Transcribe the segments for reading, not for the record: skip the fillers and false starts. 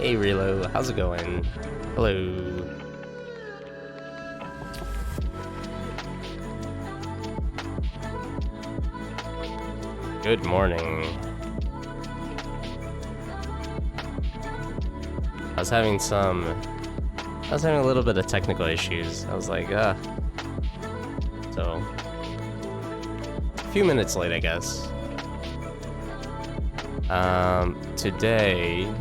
Hey Relo, how's it going? Hello. Good morning. I was having a little bit of technical issues. I was like, so a few minutes late, I guess. Today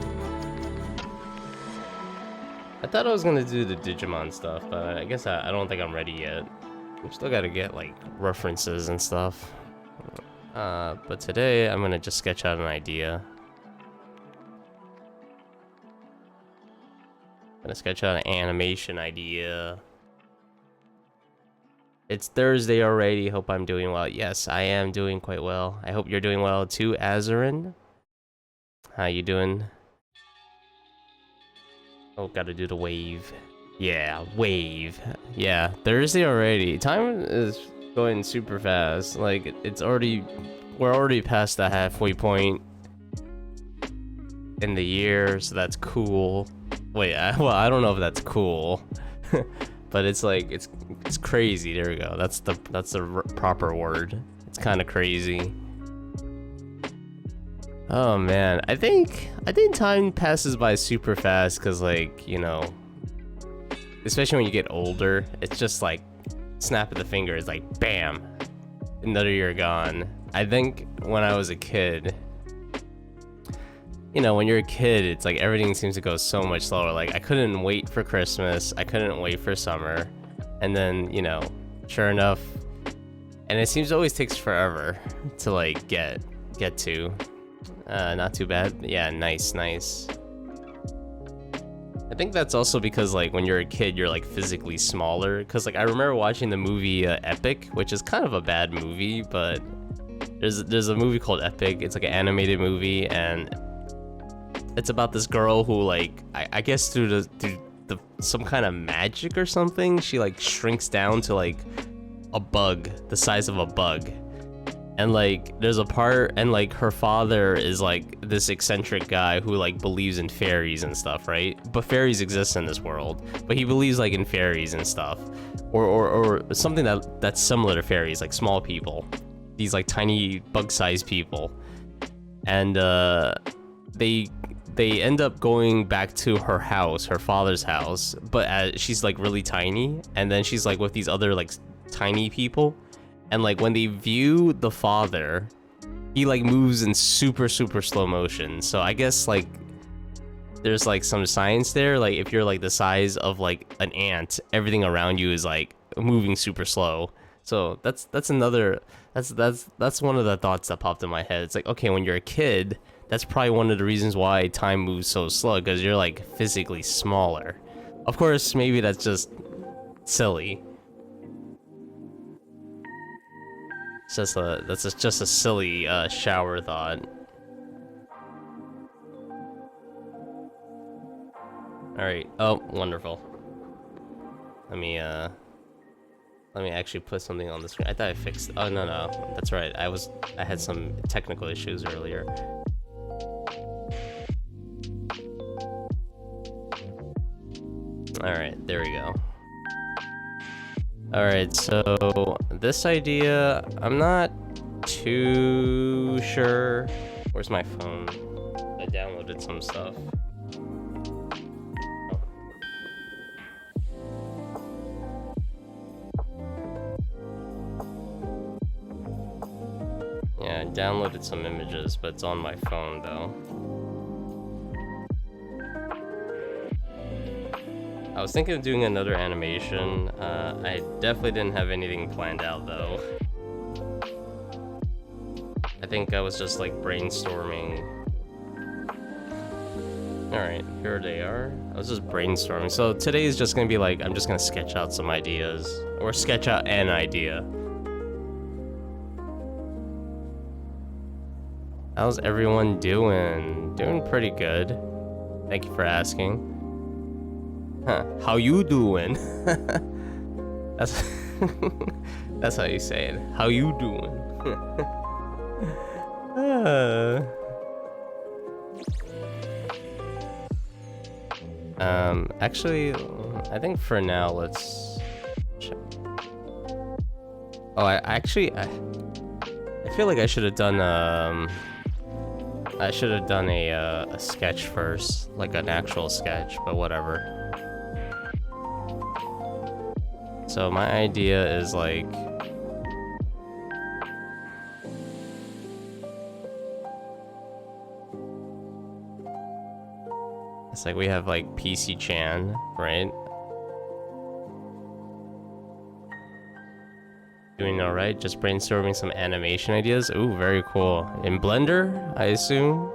I thought I was gonna do the Digimon stuff, but I guess I don't think I'm ready yet. I'm still gotta get like references and stuff. But today I'm gonna just sketch out an idea. I'm gonna sketch out an animation idea. It's Thursday already. Hope I'm doing well. Yes, I am doing quite well. I hope you're doing well too, Azarin. How you doing? Oh, gotta do the wave. Yeah, wave. Yeah, Thursday already. Time is going super fast. Like, we're already past the halfway point in the year, so that's cool. Wait, well, I don't know if that's cool, but it's like it's crazy. There we go. That's the proper word. It's kind of crazy. Oh man, I think time passes by super fast because, like, you know, especially when you get older, it's just like snap of the finger. It's like bam, another year gone. I think when I was a kid, you know, when you're a kid, it's like everything seems to go so much slower. Like, I couldn't wait for Christmas, I couldn't wait for summer, and then, you know, sure enough, and it seems it always takes forever to like get to. Not too bad. Yeah, nice. I think that's also because, like, when you're a kid, you're like physically smaller. Because, like, I remember watching the movie Epic, which is kind of a bad movie, but there's a movie called Epic. It's like an animated movie, and it's about this girl who, like, I guess through the some kind of magic or something, she like shrinks down to like a bug, the size of a bug. And like there's a part, and like her father is like this eccentric guy who like believes in fairies and stuff, right? But fairies exist in this world, but he believes like in fairies and stuff, or something that's similar to fairies, like small people, these like tiny bug-sized people. And they end up going back to her house, her father's house, but she's like really tiny, and then she's like with these other like tiny people. And like when they view the father, he like moves in super slow motion. So I guess like there's like some science there. Like if you're like the size of like an ant, everything around you is like moving super slow. So that's one of the thoughts that popped in my head. It's like, okay, when you're a kid, that's probably one of the reasons why time moves so slow, because you're like physically smaller. Of course, maybe that's just silly. That's just a silly shower thought. All right. Oh, wonderful. Let me actually put something on the screen. I thought I fixed. Oh no, that's right. I had some technical issues earlier. All right, there we go. Alright, so this idea, I'm not too sure. Where's my phone? I downloaded some stuff. Yeah, I downloaded some images, but it's on my phone though. I was thinking of doing another animation. I definitely didn't have anything planned out though. I think I was just like brainstorming. Alright, here they are. I was just brainstorming. So today is just gonna be like, I'm just gonna sketch out some ideas. Or sketch out an idea. How's everyone doing? Doing pretty good. Thank you for asking. Huh, how you doing? That's how you say it. How you doing? Actually, I think for now, let's check. Oh, I feel like I should have done, a sketch first, like an actual sketch, but whatever. So my idea is like, it's like we have like PC Chan, right? Doing all right, just brainstorming some animation ideas. Ooh, very cool. In Blender, I assume?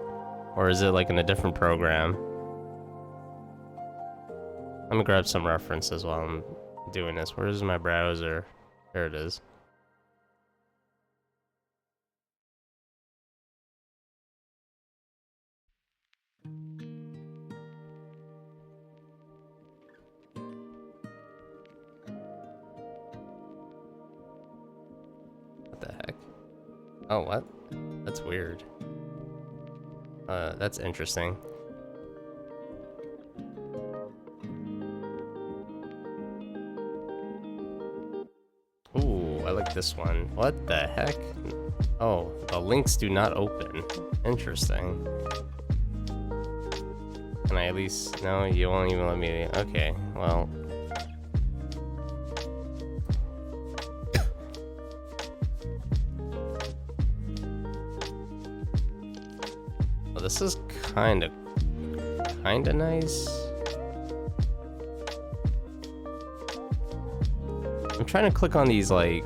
Or is it like in a different program? Let me grab some references while I'm doing this. Where is my browser? There it is. What the heck? Oh, what? That's weird. That's interesting. Ooh, I like this one. What the heck? Oh, the links do not open. Interesting. Can I at least... No, you won't even let me... Okay, well... Well, this is kinda nice. I'm trying to click on these like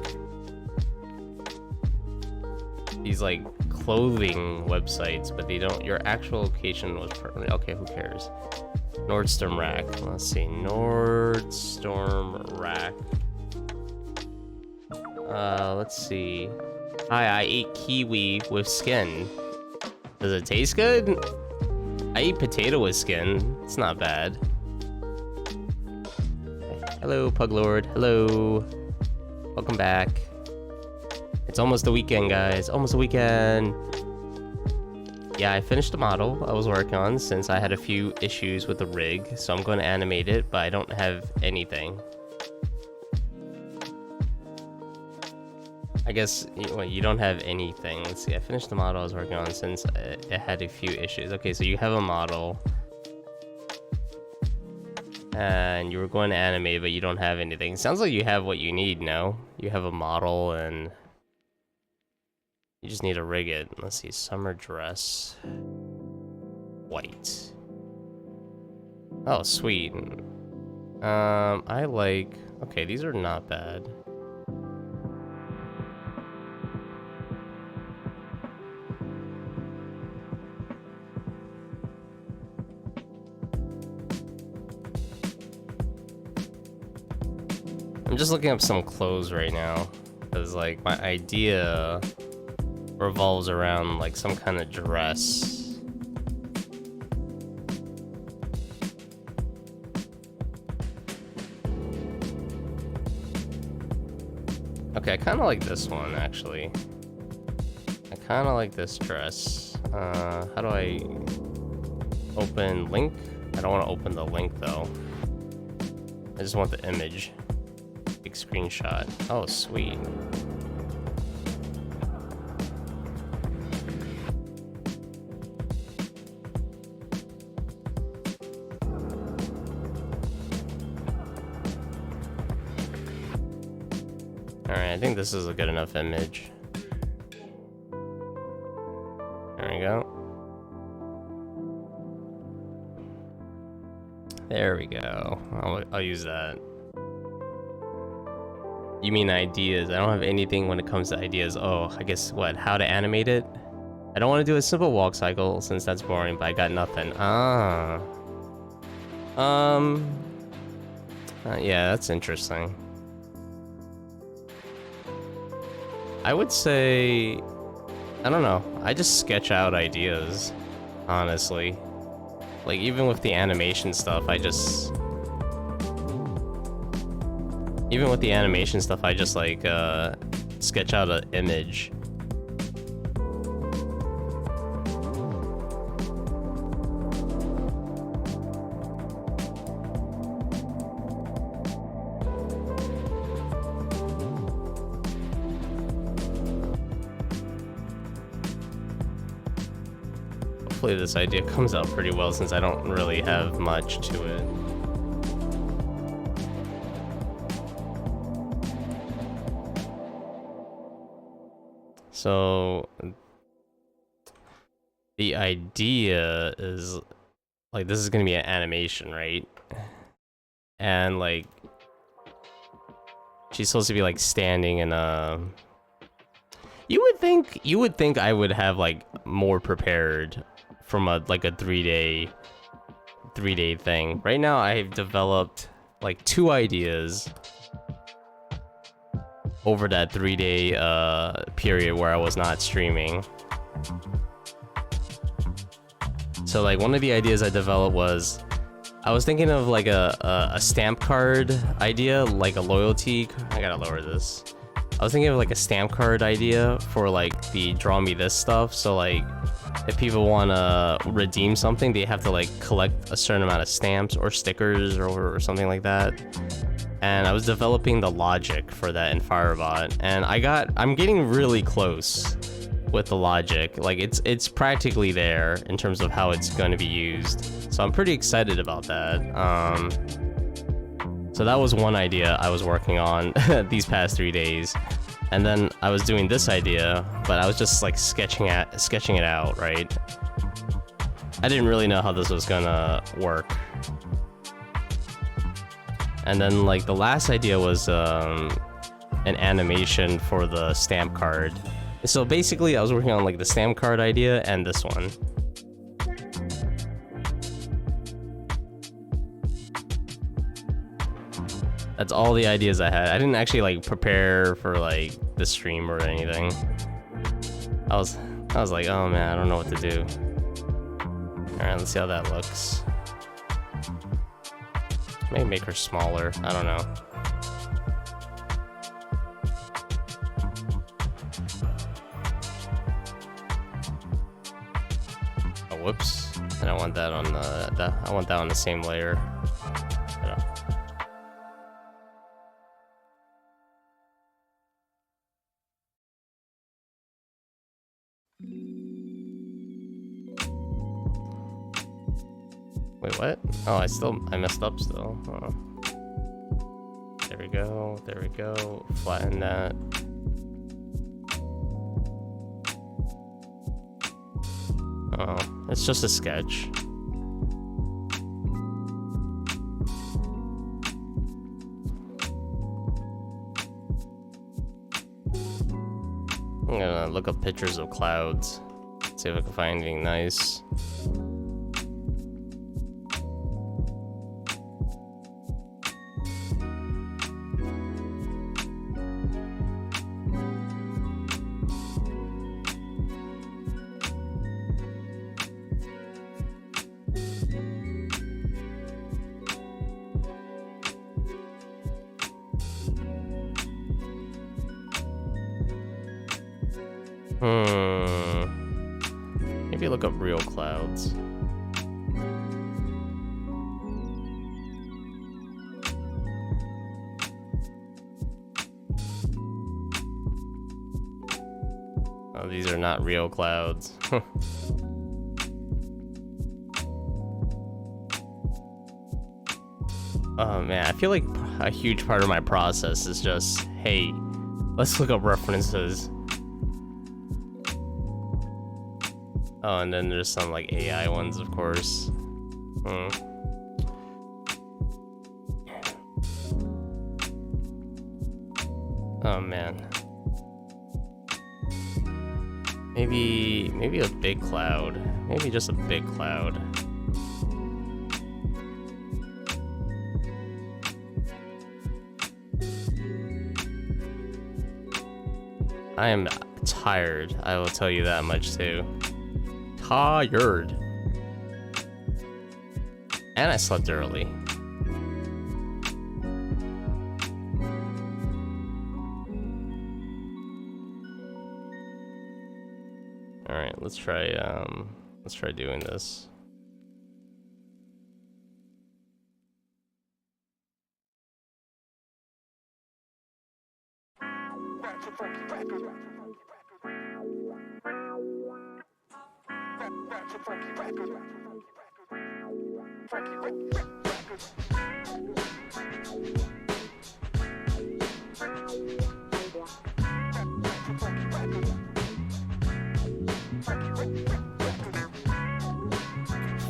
clothing websites, but they don't. Your actual location was permanent. Okay, who cares? Nordstrom Rack. Let's see, Nordstrom Rack. Let's see. Hi, I ate kiwi with skin. Does it taste good? I eat potato with skin. It's not bad. Hello, Puglord. Hello. Welcome back. It's almost the weekend, guys. Almost the weekend. Yeah, I finished the model I was working on since I had a few issues with the rig. So I'm going to animate it, but I don't have anything. I guess you don't have anything. Let's see. I finished the model I was working on since it had a few issues. Okay, so you have a model. And you were going to animate, but you don't have anything. Sounds like you have what you need, no? You have a model and you just need to rig it. Let's see, summer dress. White. Oh, sweet. I like... Okay, these are not bad. I'm just looking up some clothes right now, because like my idea revolves around like some kind of dress. Okay, I kind of like this one actually. I kind of like this dress. How do I open link? I don't want to open the link though. I just want the image. Big screenshot. Oh, sweet. Alright, I think this is a good enough image. There we go. There we go. I'll use that. You mean ideas? I don't have anything when it comes to ideas. Oh, I guess what? How to animate it? I don't want to do a simple walk cycle since that's boring, but I got nothing. Yeah, that's interesting. I would say, I don't know. I just sketch out ideas, honestly. Like even with the animation stuff, I just like sketch out an image. hopefully this idea comes out pretty well since I don't really have much to it. So the idea is like this is gonna be an animation, right? And like she's supposed to be like standing in a. You would think I would have like more prepared from a 3-day thing. Right now I've developed like 2 ideas over that 3-day period where I was not streaming. So like one of the ideas I developed was I was thinking of like a stamp card idea, like a loyalty. I gotta lower this. I was thinking of like a stamp card idea for like the draw me this stuff. So like if people want to redeem something, they have to like collect a certain amount of stamps or stickers or something like that. And I was developing the logic for that in Firebot, and I'm getting really close with the logic. Like it's practically there in terms of how it's going to be used. So I'm pretty excited about that. So that was one idea I was working on these past 3 days. And then I was doing this idea, but I was just like sketching it out, right? I didn't really know how this was gonna work. And then like the last idea was an animation for the stamp card. So basically I was working on like the stamp card idea and this one. That's all the ideas I had. I didn't actually like prepare for like the stream or anything. I was like, oh man, I don't know what to do. Alright, let's see how that looks. Maybe make her smaller. I don't know. Oh, whoops. I don't want that on the. I want that on the same layer. Wait, what? Oh, I messed up still. Oh. There we go. Flatten that. Oh, it's just a sketch. I'm gonna look up pictures of clouds. See if I can find anything nice. Maybe look up real clouds. Oh, these are not real clouds. Oh man, I feel like a huge part of my process is just, hey, let's look up references. Oh, and then there's some like AI ones, of course. Oh man. Maybe a big cloud. Maybe just a big cloud. I am tired, I will tell you that much too. Tired. And I slept early. Alright, let's try doing this.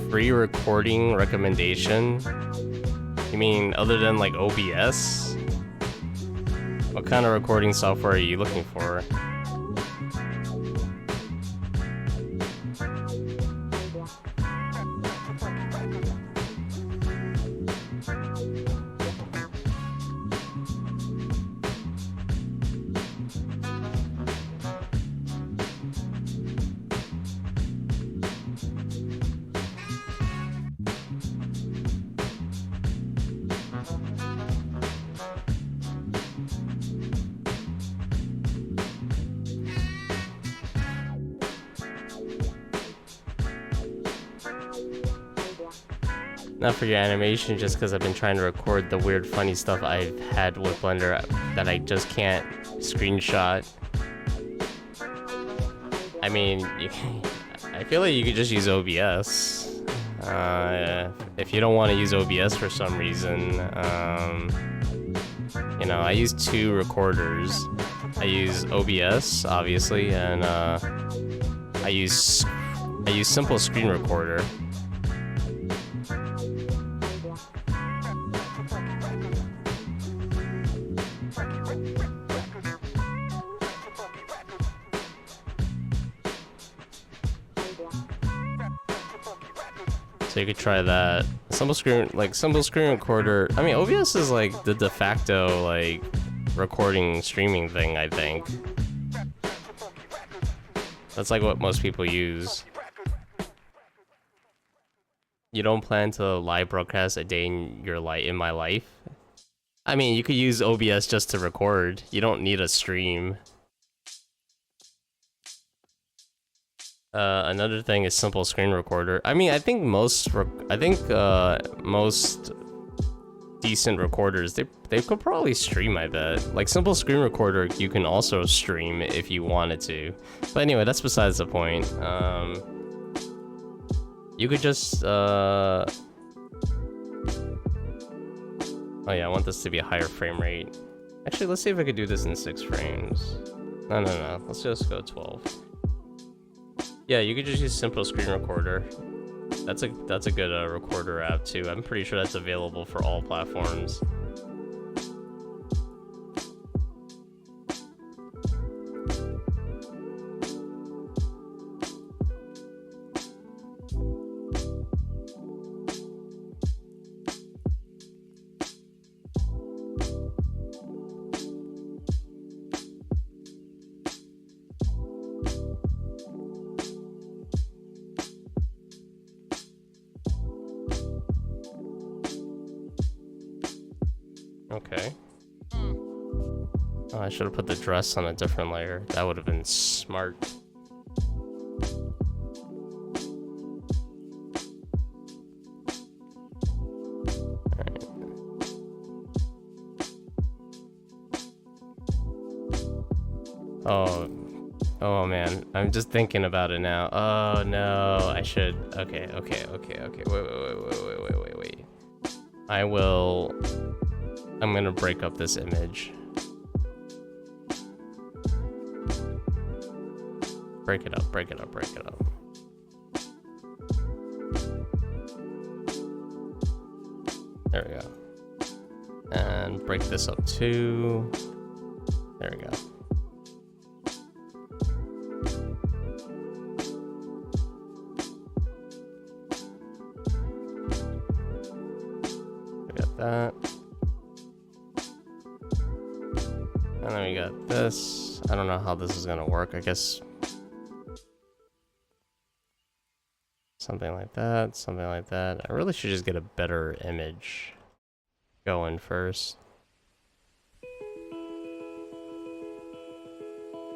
Free recording recommendation? You mean other than like OBS? What kind of recording software are you looking for? Not for your animation, just because I've been trying to record the weird funny stuff I've had with Blender that I just can't screenshot. I mean, I feel like you could just use OBS. If you don't want to use OBS for some reason, you know, I use two recorders. I use OBS, obviously, and I use Simple Screen Recorder. So you could try that. Simple screen recorder. I mean, OBS is like the de facto like recording streaming thing, I think. That's like what most people use. You don't plan to live broadcast a day in my life? I mean, you could use OBS just to record. You don't need a stream. Another thing is Simple Screen Recorder. I mean, I think most decent recorders, they could probably stream, I bet. Like Simple Screen Recorder, you can also stream if you wanted to. But anyway, that's besides the point. You could just oh yeah, I want this to be a higher frame rate. Actually, let's see if I could do this in 6 frames. No. Let's just go 12. Yeah, you could just use Simple Screen Recorder. That's a good recorder app too. I'm pretty sure that's available for all platforms. Okay. Oh, I should have put the dress on a different layer. That would have been smart. Alright. Oh man, I'm just thinking about it now. Oh no, I should. Okay. Wait. I'm gonna break up this image. Break it up. There we go. And break this up too. There we go. We got that. And then we got this. I don't know how this is gonna work. I guess something like that. I really should just get a better image going first.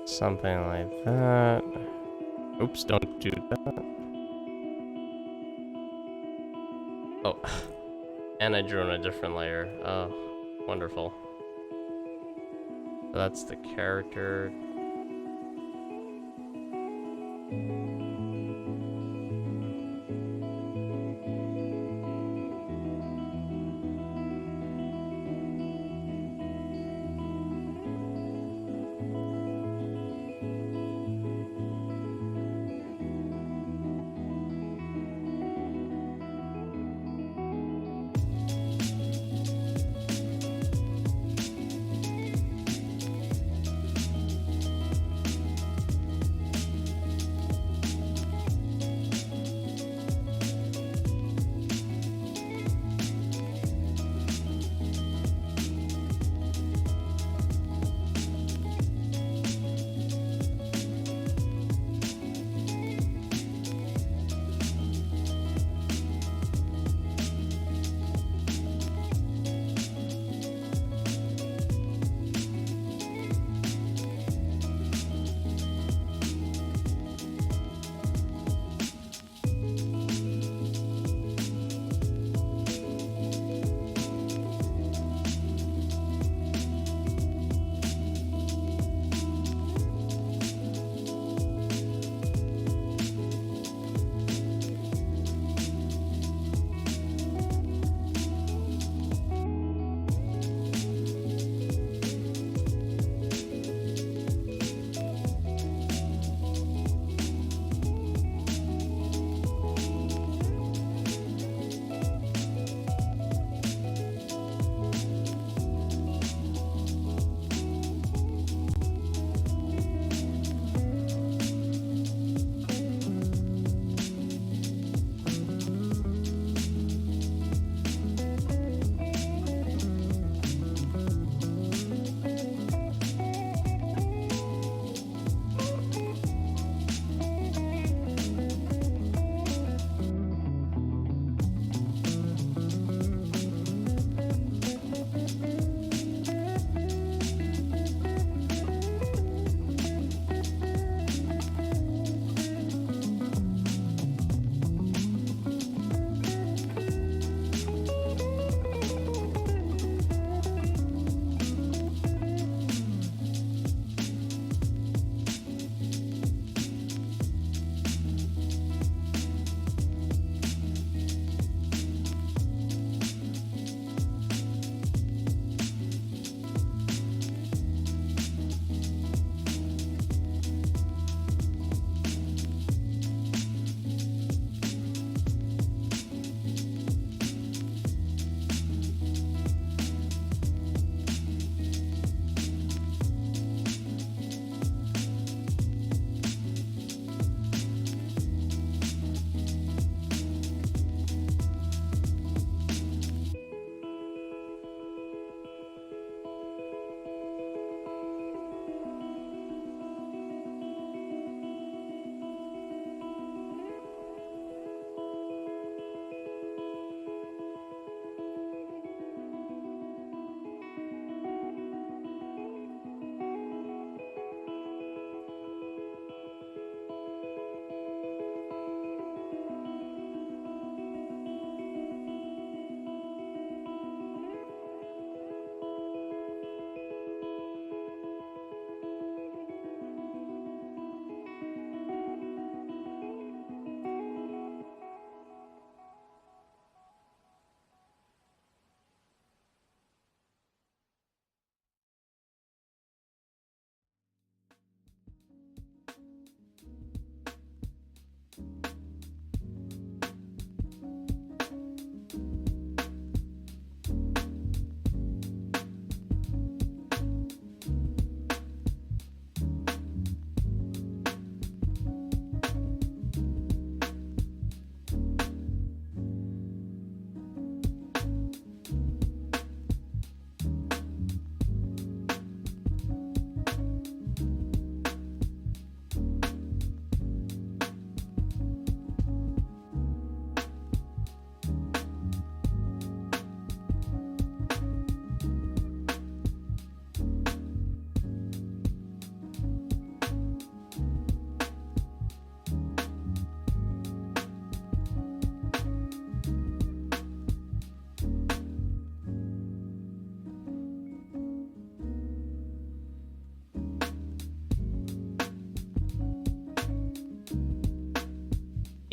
Something like that. Oops, don't do that. Oh, and I drew on a different layer. Oh, wonderful. So that's the character.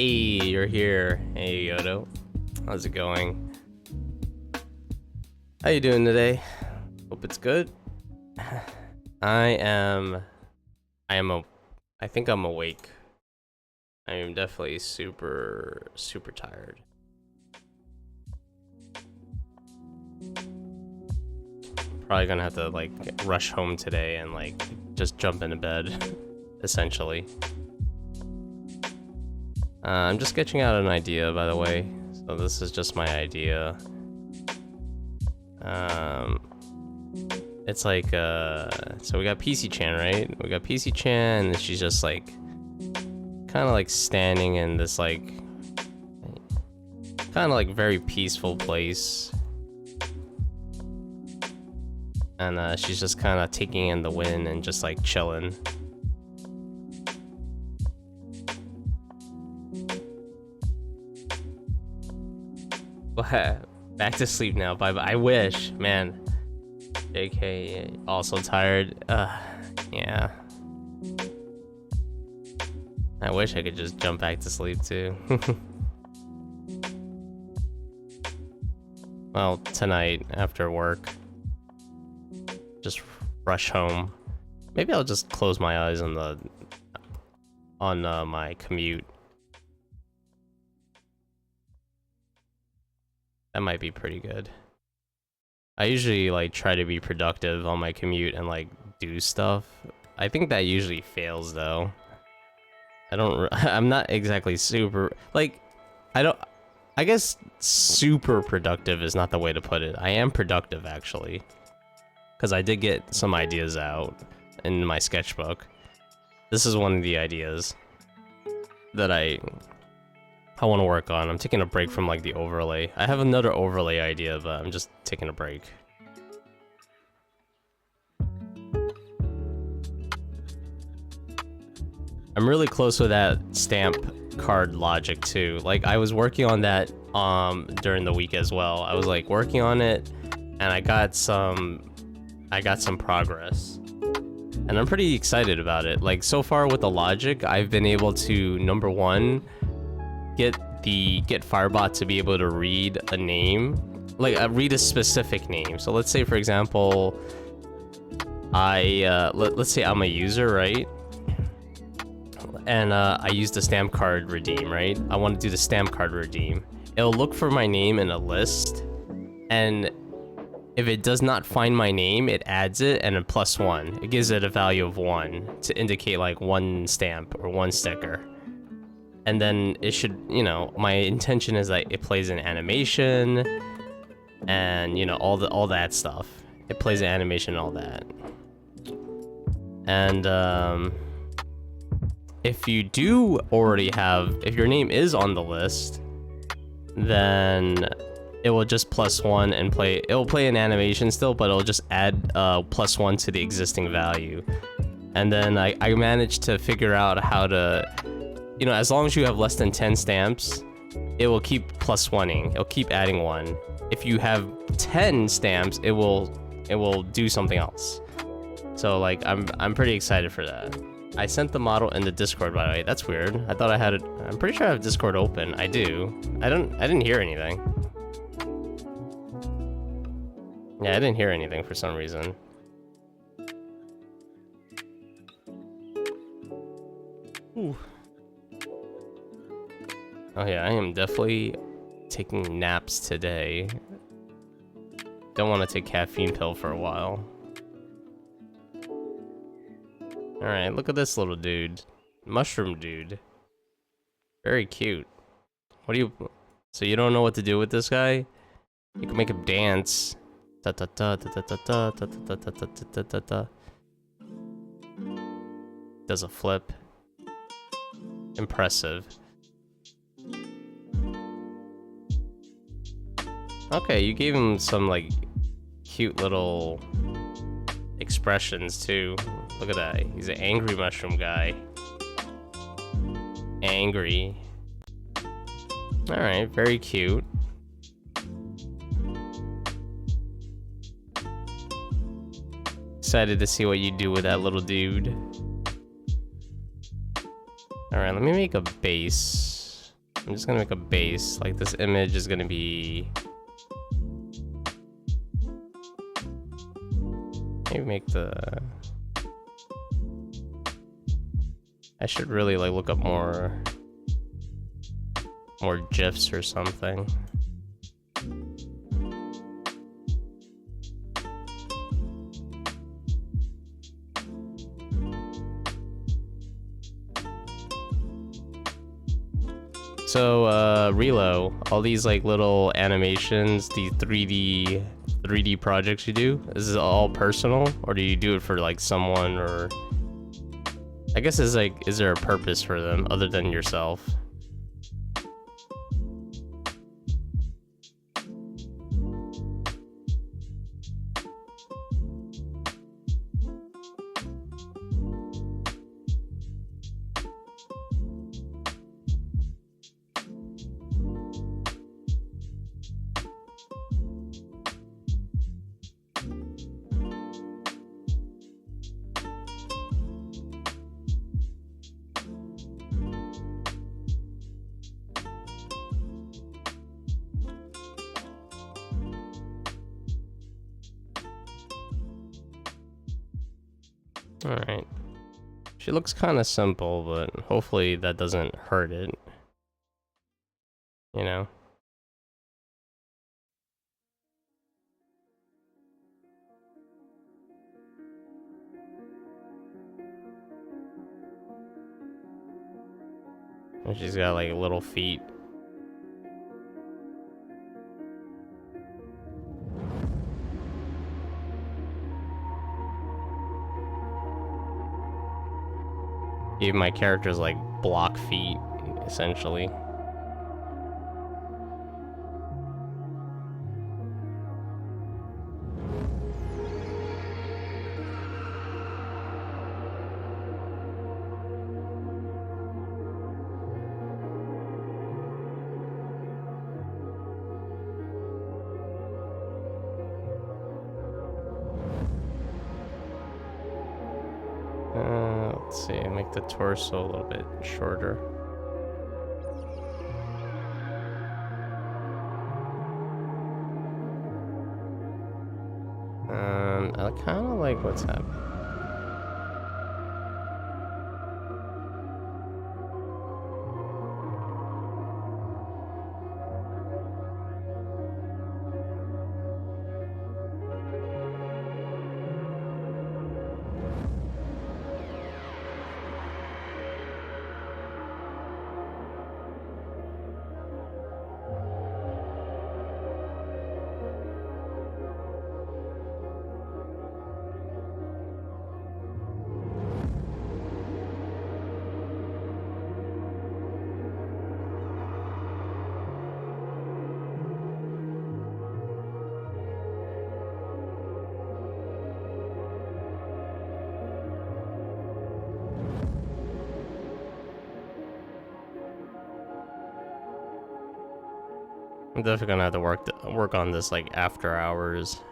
Hey, you're here. Hey, Yodo. How's it going? How you doing today? Hope it's good. I think I'm awake. I am definitely super tired. Probably gonna have to like rush home today and like just jump into bed, essentially. I'm just sketching out an idea, by the way. So this is just my idea. It's like so we got PC Chan, right? We got PC Chan, and she's just like kind of like standing in this like kind of like very peaceful place, and she's just kind of taking in the wind and just like chilling. Back to sleep now. Bye bye. I wish, man. JK, also tired. Yeah. I wish I could just jump back to sleep too. Well, tonight after work, just rush home. Maybe I'll just close my eyes on my commute. That might be pretty good. I usually like try to be productive on my commute and like do stuff. I think that usually fails though. I'm not exactly super like I guess super productive is not the way to put it. I am productive actually, because I did get some ideas out in my sketchbook. This is one of the ideas that I want to work on. I'm taking a break from like the overlay. I have another overlay idea, but I'm just taking a break. I'm really close with that stamp card logic too. Like I was working on that during the week as well. I was like working on it, and I got some progress. And I'm pretty excited about it. Like so far with the logic, I've been able to, number one, get Firebot to be able to read a name, like read a specific name. So let's say, for example, let's say I'm a user, right? And I use the stamp card redeem, right? I want to do the stamp card redeem. It'll look for my name in a list, and if it does not find my name, it adds it and a +1. It gives it a value of 1 to indicate like one stamp or one sticker. And then it should, you know, my intention is that it plays an animation and, you know, all that stuff. It plays an animation and all that. And if you do already have, if your name is on the list, then it will just +1 and it will play an animation still, but it'll just add +1 to the existing value. And then I managed to figure out how to, you know, as long as you have less than 10 stamps, it will keep +1ing. It'll keep adding 1. If you have 10 stamps, it will do something else. So like I'm pretty excited for that. I sent the model in the Discord, by the way. That's weird. I thought I had it. I'm pretty sure I have Discord open. I do. I didn't hear anything. Yeah, I didn't hear anything for some reason. Ooh. Oh yeah, I am definitely taking naps today. Don't want to take caffeine pill for a while. Alright, look at this little dude. Mushroom dude. Very cute. What do you... So you don't know what to do with this guy? You can make him dance. Da da da da da da da da da da da da da. Does a flip. Impressive. Okay, you gave him some like cute little expressions too. Look at that. He's an angry mushroom guy. Angry. Alright, very cute. Excited to see what you do with that little dude. Alright, let me make a base. I'm just gonna make a base. Like this image is gonna be, maybe make the, I should really like look up more GIFs or something. So Relo, all these like little animations, the 3D projects you do, is this all personal, or do you do it for like someone, or I guess is there a purpose for them other than yourself? Alright. She looks kind of simple, but hopefully that doesn't hurt it. You know? And she's got like little feet. Even my character's like block feet, essentially. Let's see, make the torso a little bit shorter. I kind of like what's happening. I'm definitely gonna have to work on this like after hours.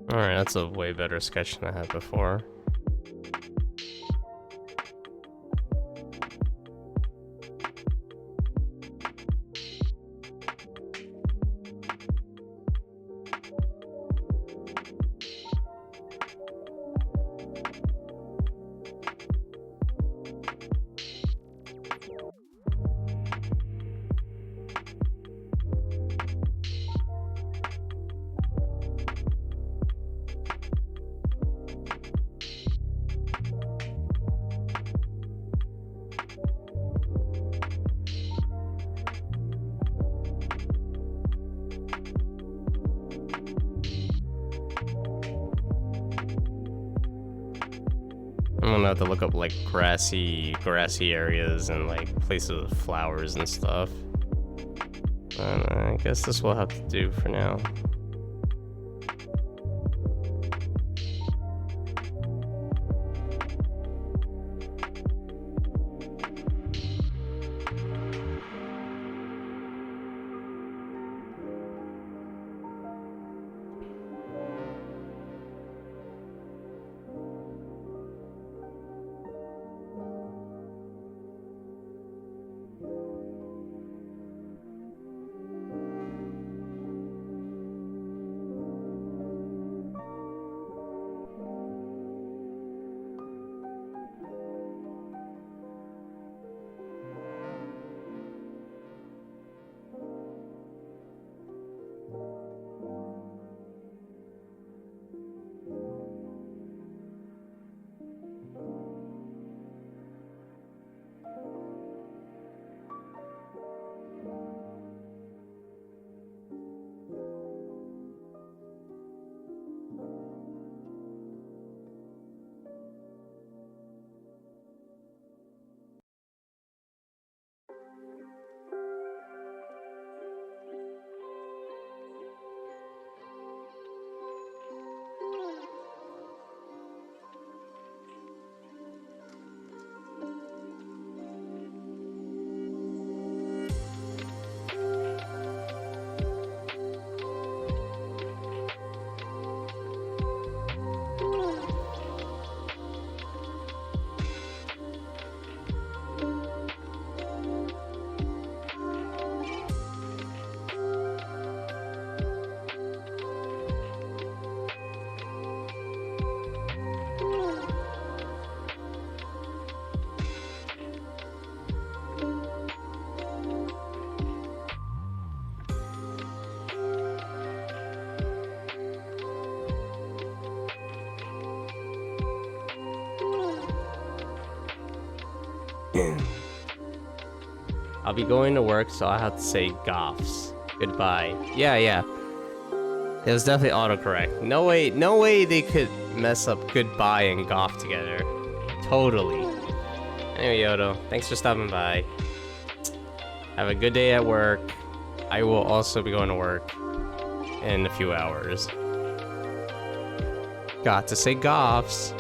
Alright, that's a way better sketch than I had before. gonna have to look up like grassy areas and like places with flowers and stuff. And I guess this will have to do for now. I'll be going to work, so I have to say goffs. Goodbye. Yeah. It was definitely autocorrect. No way they could mess up goodbye and goff together. Totally. Anyway, Yodo, thanks for stopping by. Have a good day at work. I will also be going to work in a few hours. Got to say goffs.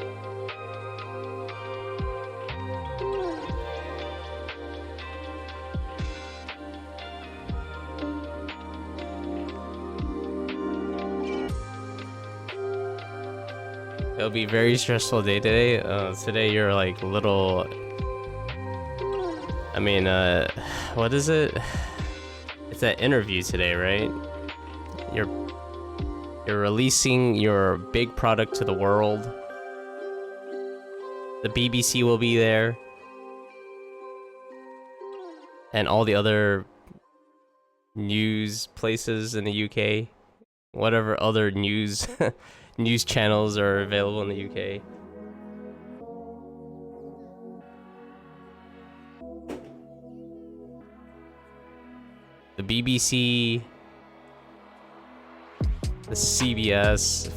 It'll be a very stressful day today. Today you're like little... I mean, what is it? It's that interview today, right? You're releasing your big product to the world. The BBC will be there. And all the other news places in the UK. Whatever other news... news channels are available in the UK. The BBC, the CBS,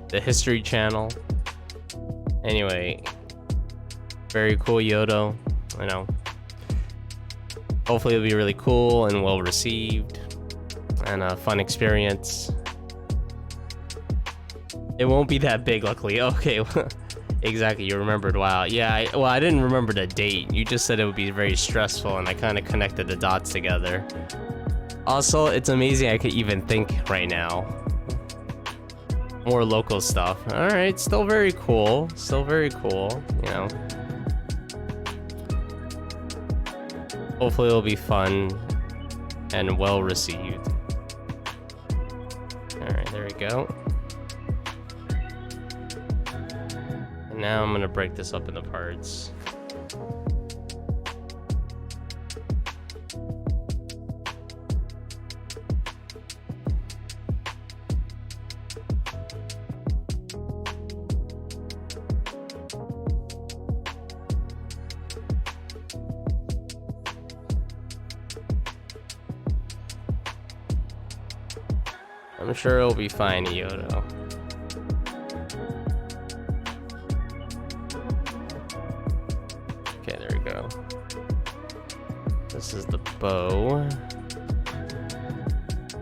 the History Channel. Anyway, very cool, Yodo. I know. Hopefully it'll be really cool and well received and a fun experience. It won't be that big, luckily. Okay, exactly, you remembered. Wow. Yeah, I didn't remember the date. You just said it would be very stressful, and I kind of connected the dots together. Also, it's amazing I could even think right now. More local stuff. Alright, still very cool. Still very cool, you know. Hopefully it'll be fun and well received. Alright, there we go. Now I'm gonna break this up into parts. I'm sure it'll be fine, Yodo. This is the bow.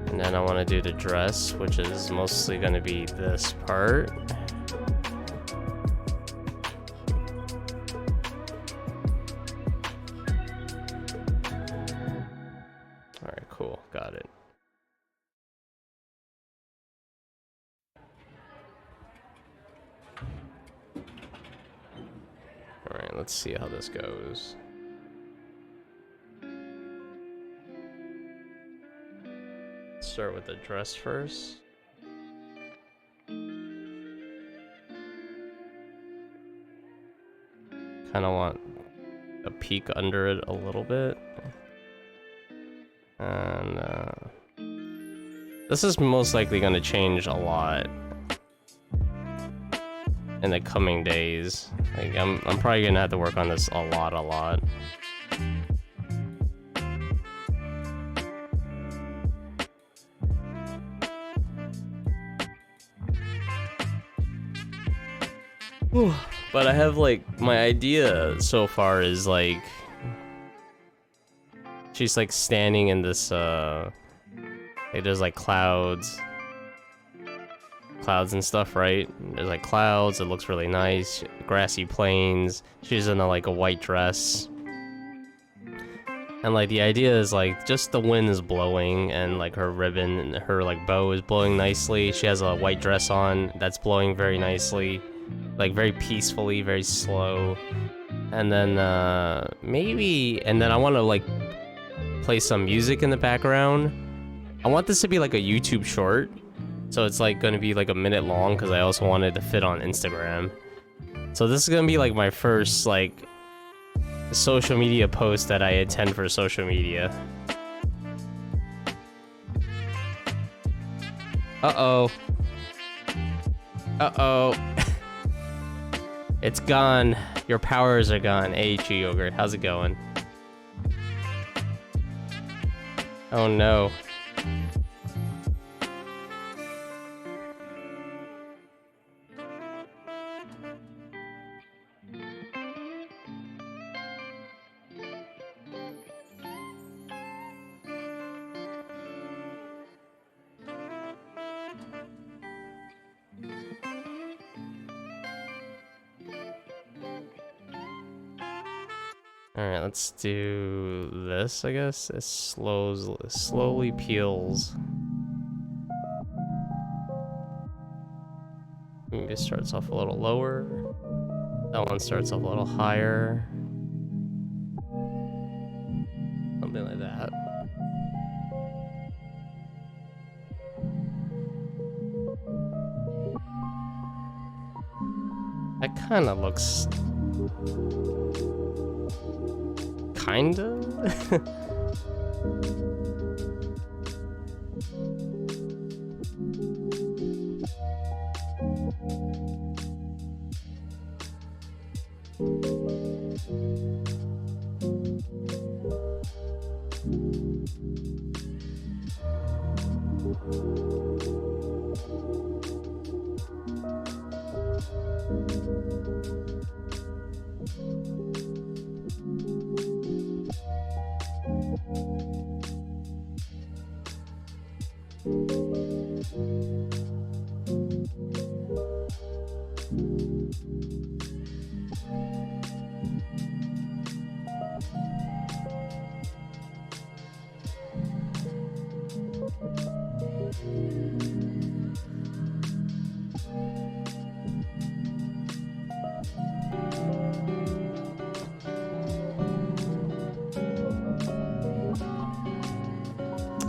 And then I want to do the dress, which is mostly going to be this part. Alright, cool. Got it. Alright, let's see how this goes. Start with the dress first. Kind of want a peek under it a little bit. And this is most likely going to change a lot in the coming days. Like I'm probably gonna have to work on this a lot. But I have like my idea so far is like she's like standing in this like there's like clouds and stuff, right? There's like clouds, it looks really nice, grassy plains. She's in like a white dress. And like the idea is like just the wind is blowing and like her ribbon and her like bow is blowing nicely. She has a white dress on that's blowing very nicely. Like very peacefully, very slow. And then maybe, and then I want to like play some music in the background. I want this to be like a YouTube short. So it's like going to be like a minute long because I also wanted to fit on Instagram. So this is going to be like my first like social media post that I intend for social media. Uh-oh. Uh-oh. It's gone. Your powers are gone. Hey, Chew Yogurt, how's it going? Oh no. Alright, let's do this, I guess. It slowly peels. Maybe it starts off a little lower. That one starts off a little higher. Something like that. That kind of looks... kinda?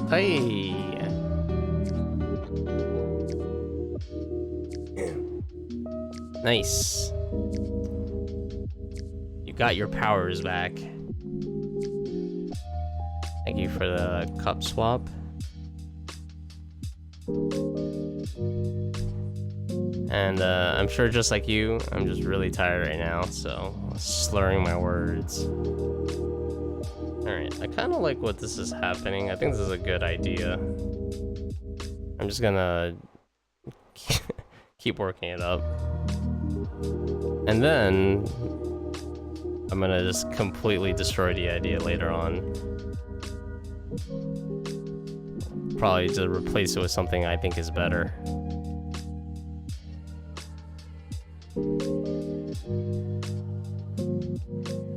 Hey. Nice. You got your powers back. Thank you for the cup swap. And I'm sure just like you, I'm just really tired right now, so slurring my words. Alright, I kind of like what this is happening. I think this is a good idea. I'm just gonna keep working it up. And then I'm gonna just completely destroy the idea later on. Probably to replace it with something I think is better.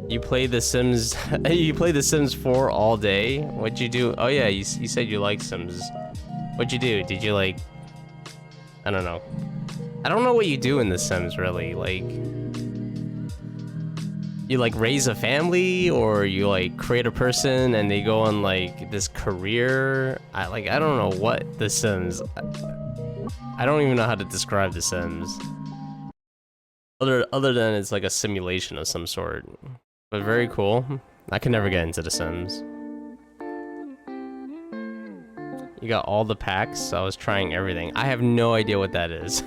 You play The Sims. You play The Sims 4 all day? What'd you do? Oh yeah, you said you like Sims. What'd you do? Did you like... I don't know. I don't know what you do in The Sims really. Like... You like raise a family, or you like create a person and they go on like this career. I don't know what The Sims. I don't even know how to describe The Sims. Other than it's like a simulation of some sort. But very cool. I can never get into The Sims. You got all the packs, so I was trying everything. I have no idea what that is.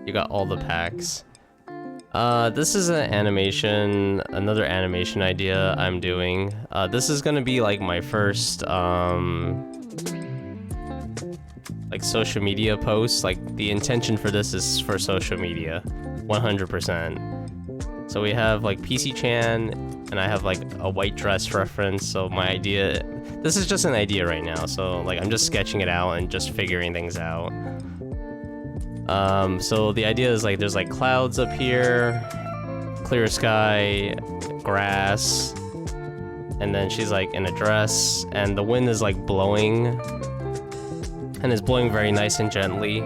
You got all the packs. This is an animation, another animation idea I'm doing. This is gonna be like my first, like social media post. Like the intention for this is for social media, 100%. So we have like PC Chan, and I have like a white dress reference. So my idea, this is just an idea right now. So like I'm just sketching it out and just figuring things out. So the idea is like there's like clouds up here, clear sky, grass, and then she's like in a dress, and the wind is like blowing, and it's blowing very nice and gently,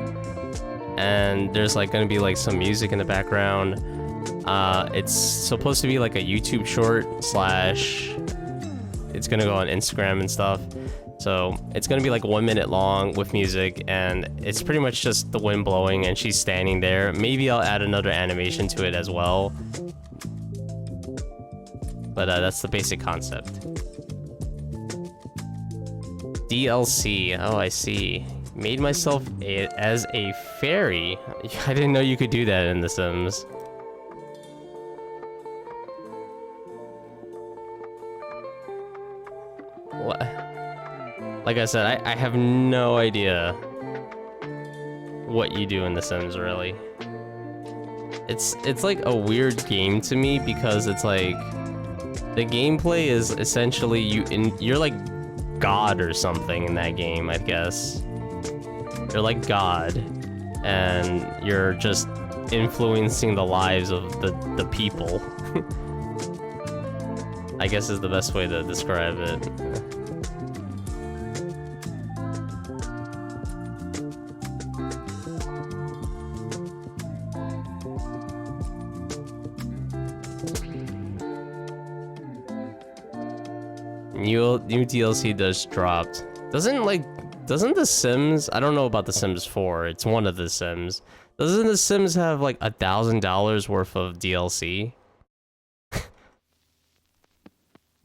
and there's like gonna be like some music in the background. It's supposed to be like a YouTube short slash it's gonna go on Instagram and stuff. So it's gonna be like 1 minute long with music, and it's pretty much just the wind blowing and she's standing there. Maybe I'll add another animation to it as well. But that's the basic concept. DLC, oh I see. Made myself as a fairy. I didn't know you could do that in The Sims. What? Like I said, I have no idea what you do in The Sims, really. It's like a weird game to me because it's like the gameplay is essentially you're like God or something in that game, I guess. You're like God, and you're just influencing the lives of the people. I guess is the best way to describe it. New DLC just dropped. Doesn't The Sims, I don't know about The Sims 4, it's one of The Sims. Doesn't The Sims have like $1,000 worth of DLC?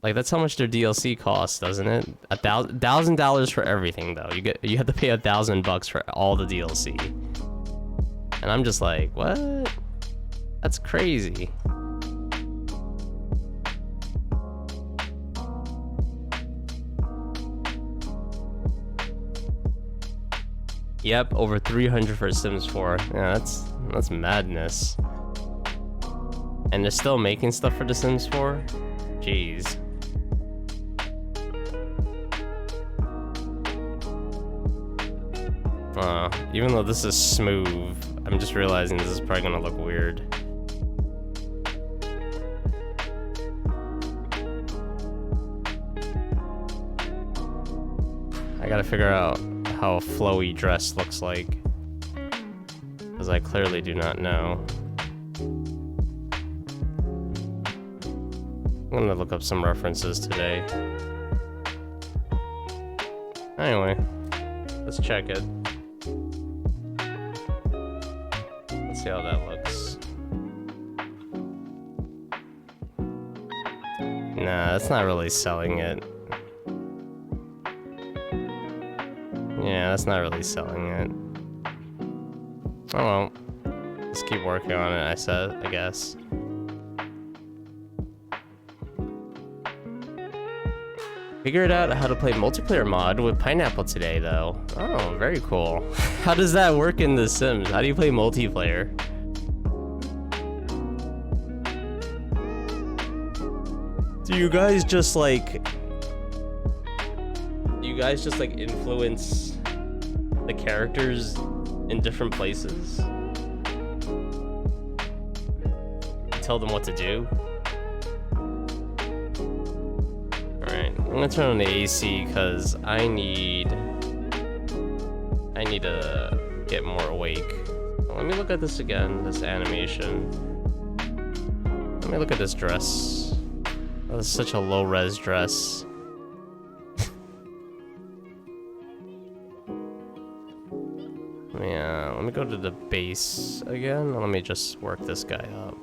Like that's how much their DLC costs, doesn't it? $1,000 for everything though. You have to pay $1,000 for all the DLC. And I'm just like, what? That's crazy. Yep, over 300 for Sims 4. Yeah, that's madness. And they're still making stuff for The Sims 4? Jeez. Even though this is smooth, I'm just realizing this is probably gonna look weird. I gotta figure out how a flowy dress looks like, because I clearly do not know. I'm gonna look up some references today. Anyway, let's check it. Let's see how that looks. Nah, that's not really selling it. Yeah, that's not really selling it. Oh well. Let's keep working on it, I guess. Figured out how to play multiplayer mod with Pineapple today, though. Oh, very cool. How does that work in The Sims? How do you play multiplayer? Do you guys just like influence the characters in different places? Tell them what to do? Alright, I'm gonna turn on the AC because I need to get more awake. Let me look at this again, this animation. Let me look at this dress. Oh, this is such a low-res dress. Yeah, let me go to the base again. Let me just work this guy up.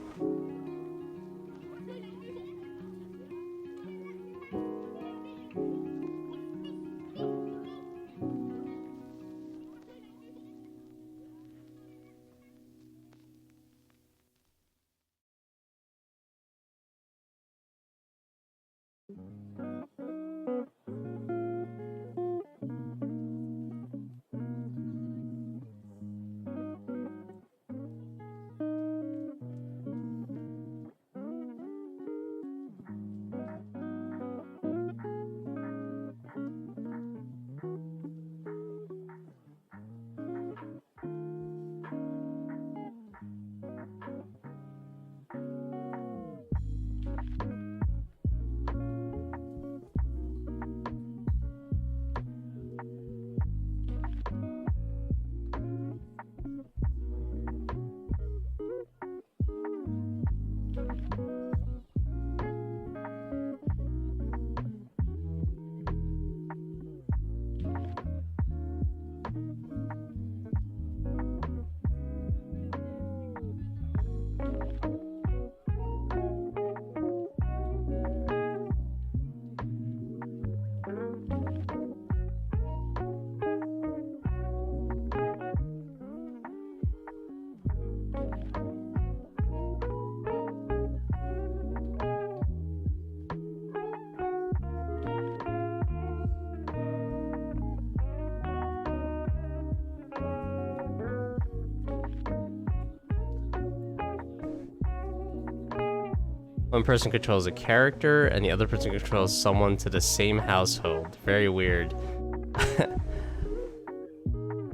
One person controls a character, and the other person controls someone to the same household. Very weird.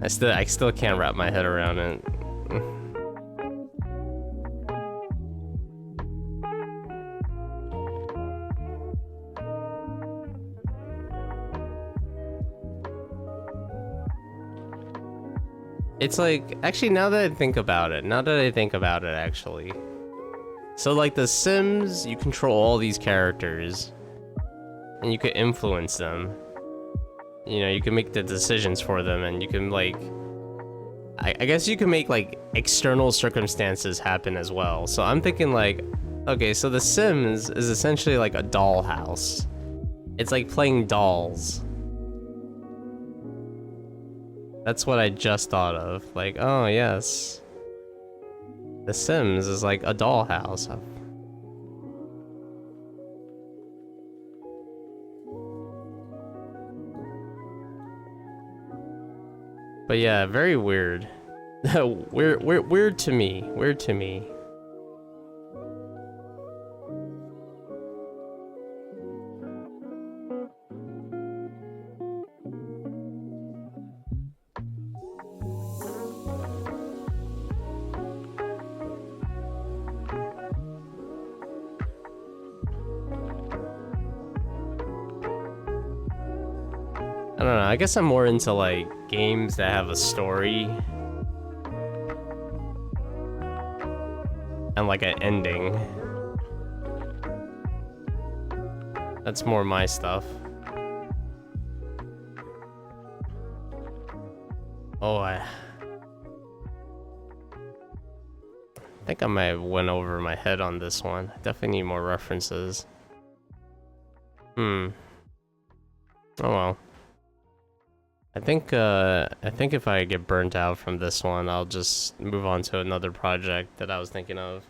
I still can't wrap my head around it. It's like, actually, now that I think about it, actually. So like The Sims, you control all these characters and you can influence them. You know, you can make the decisions for them, and you can like, I guess you can make like external circumstances happen as well. So I'm thinking like, okay, so The Sims is essentially like a dollhouse. It's like playing dolls. That's what I just thought of. Like, oh yes. The Sims is like a dollhouse. But yeah, very weird. Weird to me. Weird to me. I don't know, I guess I'm more into like games that have a story and like an ending. That's more my stuff. Oh, I think I might have went over my head on this one. Definitely need more references. Oh well. I think if I get burnt out from this one, I'll just move on to another project that I was thinking of.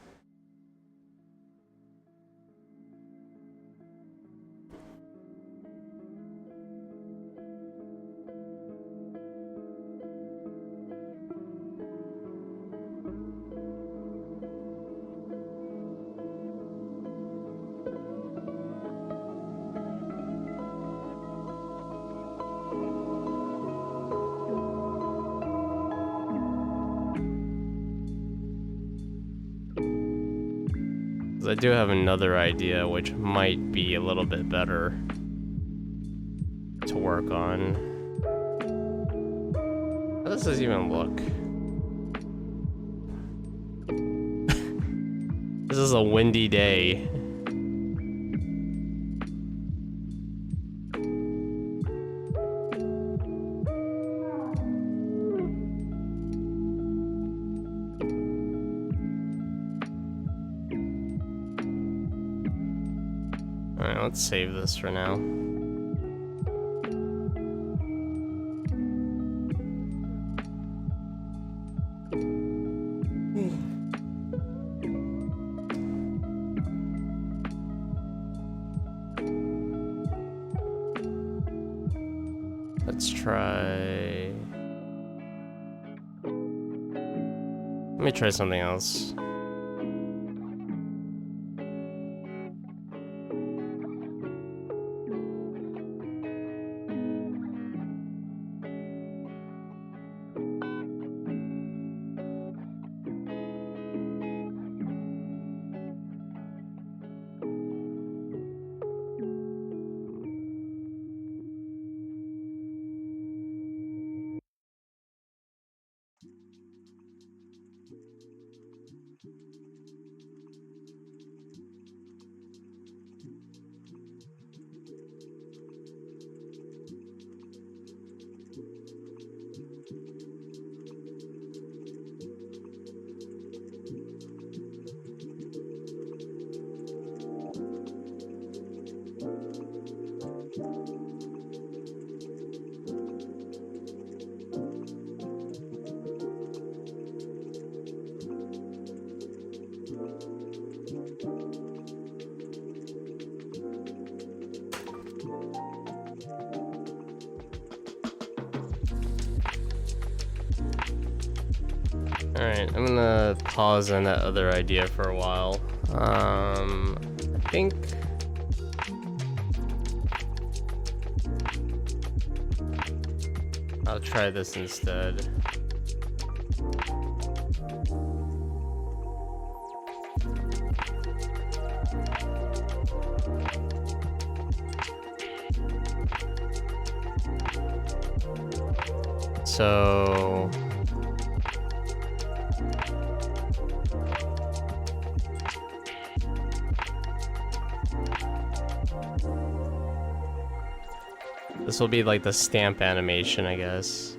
'Cause I do have another idea which might be a little bit better to work on. How does this even look? This is a windy day. Alright, let's save this for now. Let's try... Let me try something else. Alright, I'm gonna pause on that other idea for a while. I think... I'll try this instead. So... this will be like the stamp animation, I guess.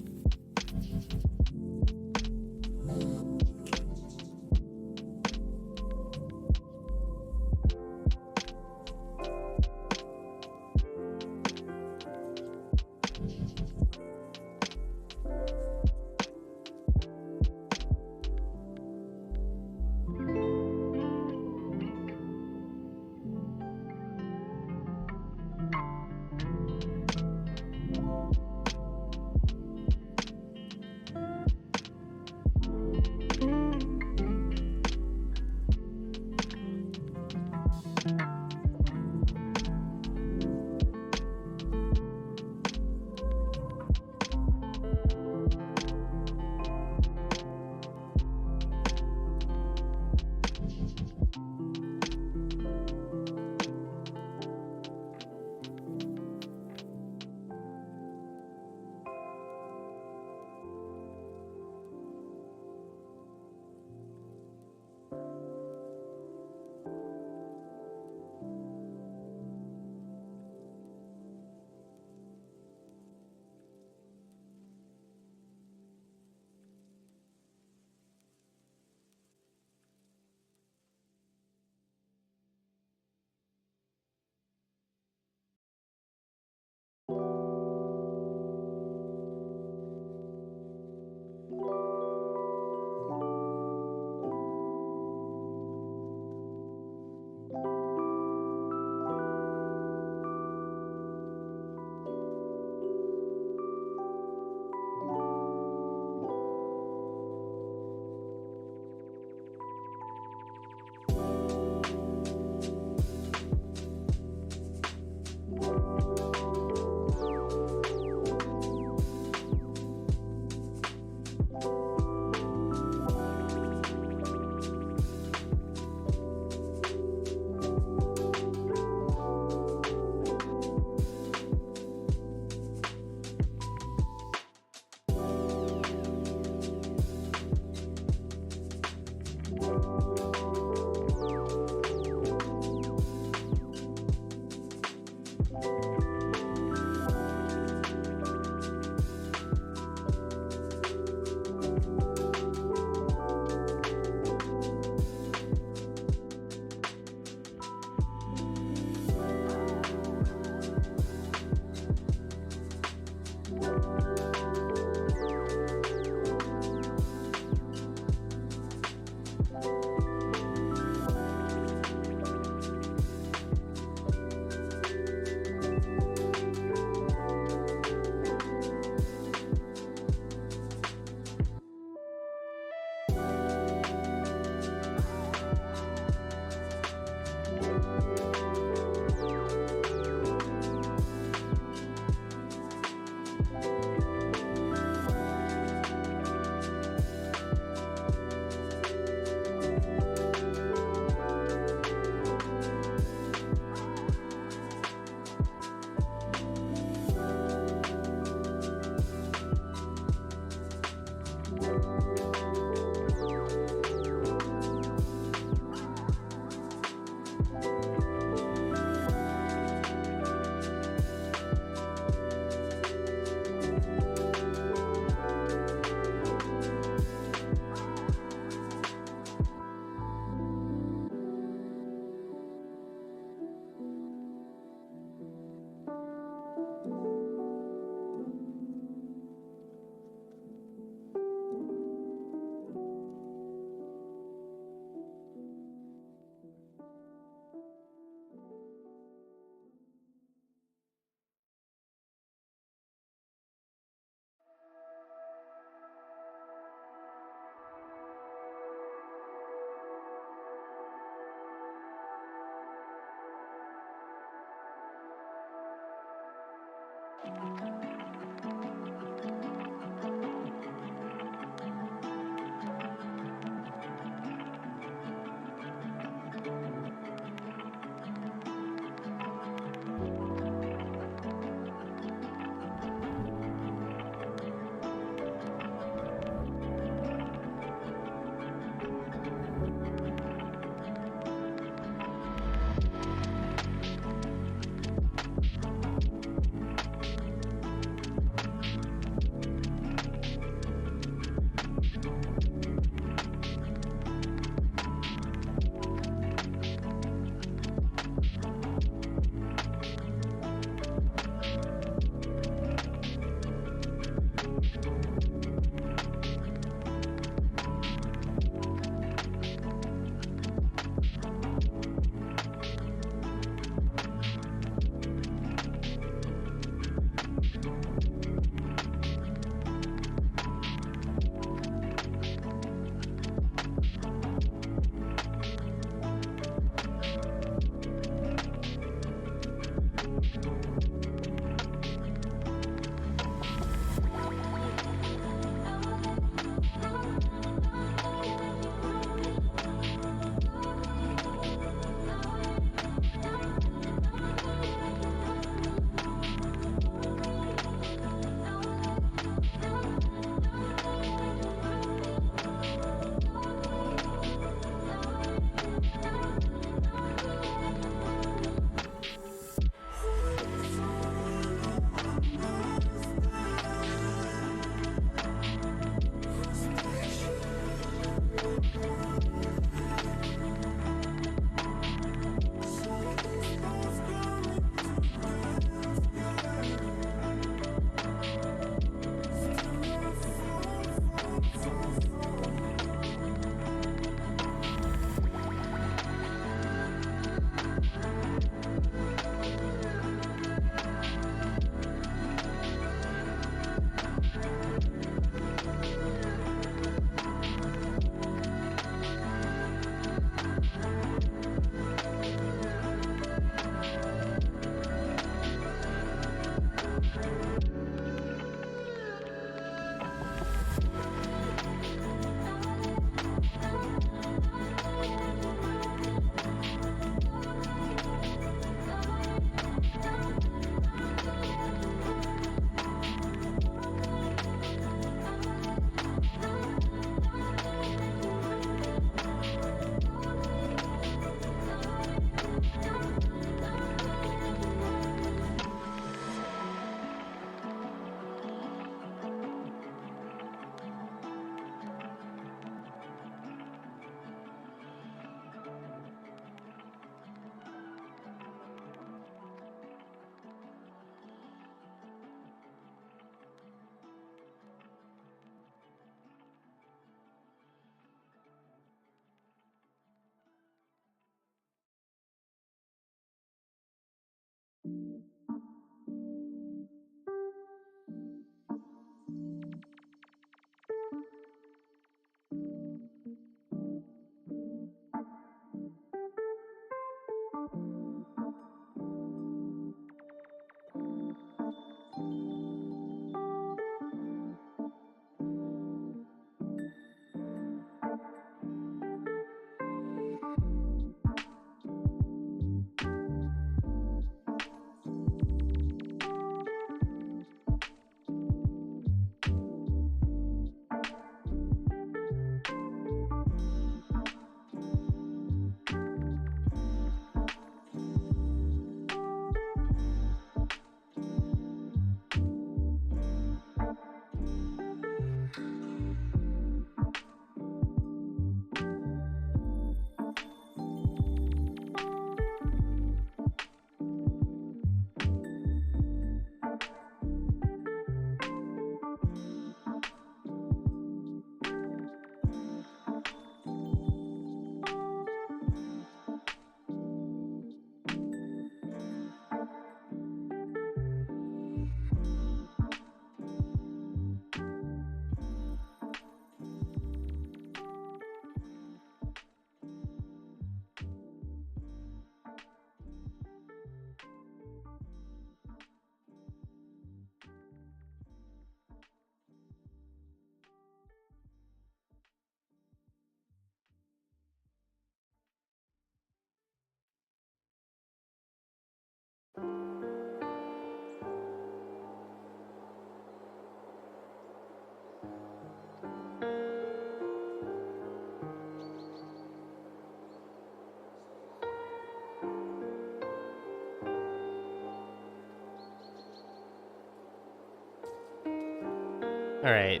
All right,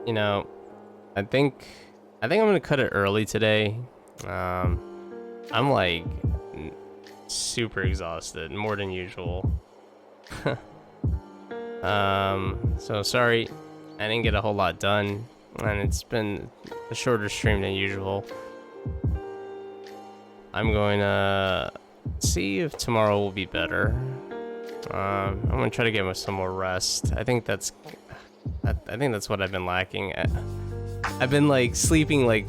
you know, I think I'm gonna cut it early today. I'm like super exhausted, more than usual. So sorry, I didn't get a whole lot done, and it's been a shorter stream than usual. I'm going to see if tomorrow will be better. I'm gonna try to get some more rest. I think that's what I've been lacking. I've been like sleeping like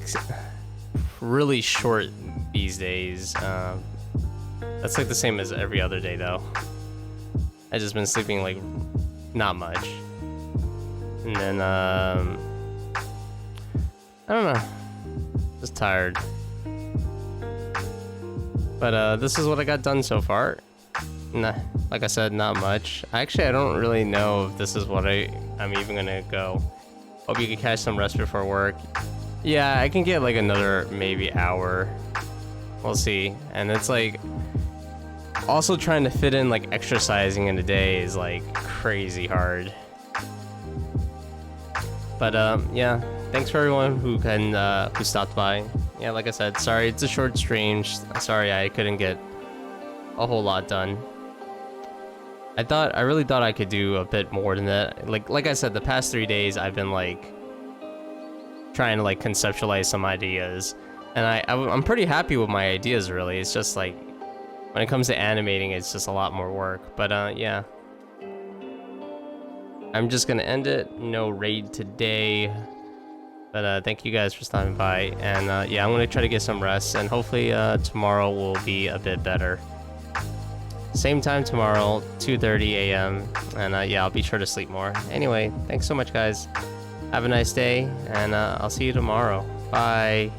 really short these days. That's like the same as every other day though. I've just been sleeping like not much. And then I don't know. Just tired. But this is what I got done so far. Nah, like I said, not much. Actually, I don't really know if this is what I'm even gonna go. Hope you can catch some rest before work. Yeah, I can get like another maybe hour. We'll see. And it's like also trying to fit in like exercising in a day is like crazy hard. But yeah, thanks for everyone who stopped by. Yeah, like I said, sorry it's a short stream. Sorry I couldn't get a whole lot done. I really thought I could do a bit more than that. Like I said, the past 3 days I've been like trying to like conceptualize some ideas, and I'm pretty happy with my ideas really. It's just like when it comes to animating, it's just a lot more work. But yeah, I'm just gonna end it. No raid today. But thank you guys for stopping by, and yeah, I'm gonna try to get some rest, and hopefully tomorrow will be a bit better. Same time tomorrow, 2:30 a.m. And yeah, I'll be sure to sleep more. Anyway, thanks so much, guys. Have a nice day, and I'll see you tomorrow. Bye.